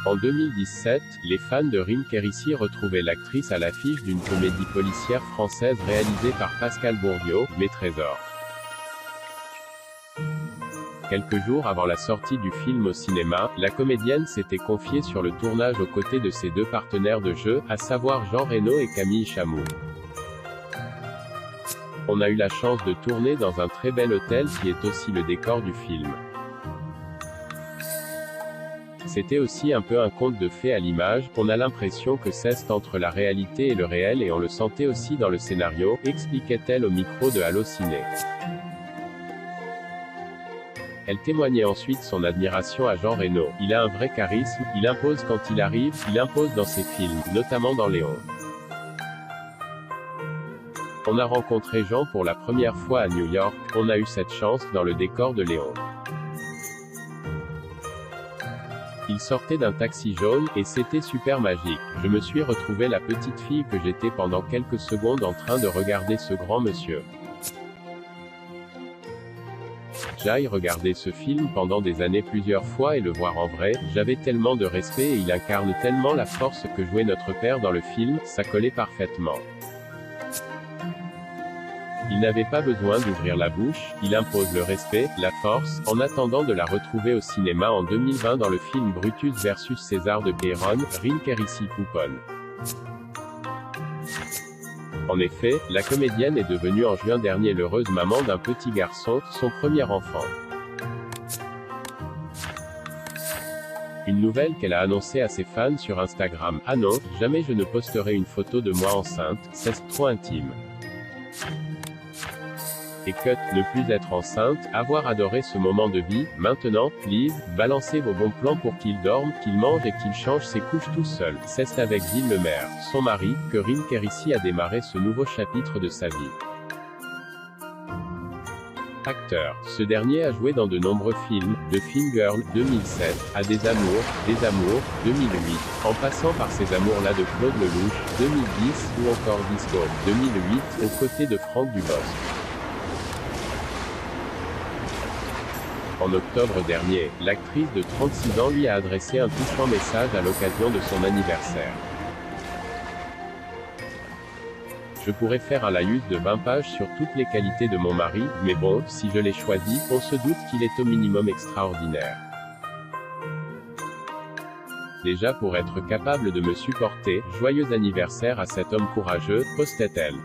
En 2017, les fans de Rim Kérissi retrouvaient l'actrice à l'affiche d'une comédie policière française réalisée par Pascal Bourdieu, Mes Trésors. Quelques jours avant la sortie du film au cinéma, la comédienne s'était confiée sur le tournage aux côtés de ses deux partenaires de jeu, à savoir Jean Reno et Camille Chamou. On a eu la chance de tourner dans un très bel hôtel qui est aussi le décor du film. C'était aussi un peu un conte de fées à l'image, on a l'impression que c'est entre la réalité et le réel et on le sentait aussi dans le scénario, expliquait-elle au micro de Allociné. Elle témoignait ensuite son admiration à Jean Reno. Il a un vrai charisme, il impose quand il arrive, il impose dans ses films, notamment dans Léon. On a rencontré Jean pour la première fois à New York, on a eu cette chance dans le décor de Léon. Il sortait d'un taxi jaune, et c'était super magique. Je me suis retrouvé la petite fille que j'étais pendant quelques secondes en train de regarder ce grand monsieur. J'aille regarder ce film pendant des années plusieurs fois et le voir en vrai, j'avais tellement de respect et il incarne tellement la force que jouait notre père dans le film, ça collait parfaitement. Il n'avait pas besoin d'ouvrir la bouche, il impose le respect, la force, en attendant de la retrouver au cinéma en 2020 dans le film Brutus vs César de Peyron, Rim Kérissi Poupon. En effet, la comédienne est devenue en juin dernier l'heureuse maman d'un petit garçon, son premier enfant. Une nouvelle qu'elle a annoncée à ses fans sur Instagram. Ah non, jamais je ne posterai une photo de moi enceinte, c'est trop intime. Et cut, ne plus être enceinte, avoir adoré ce moment de vie, maintenant, please, balancez vos bons plans pour qu'il dorme, qu'il mange et qu'il change ses couches tout seul. C'est avec Gilles Lemaire, son mari, que Rim Kérissi a démarré ce nouveau chapitre de sa vie. Acteur, ce dernier a joué dans de nombreux films, de Fingirl, 2007, à Des Amours, 2008, en passant par Ces Amours-là de Claude Lelouch, 2010, ou encore Disco, 2008, aux côtés de Franck Dubosc. En octobre dernier, l'actrice de 36 ans lui a adressé un touchant message à l'occasion de son anniversaire. Je pourrais faire un laïus de 20 pages sur toutes les qualités de mon mari, mais bon, si je l'ai choisi, on se doute qu'il est au minimum extraordinaire. Déjà pour être capable de me supporter, joyeux anniversaire à cet homme courageux, postait-elle.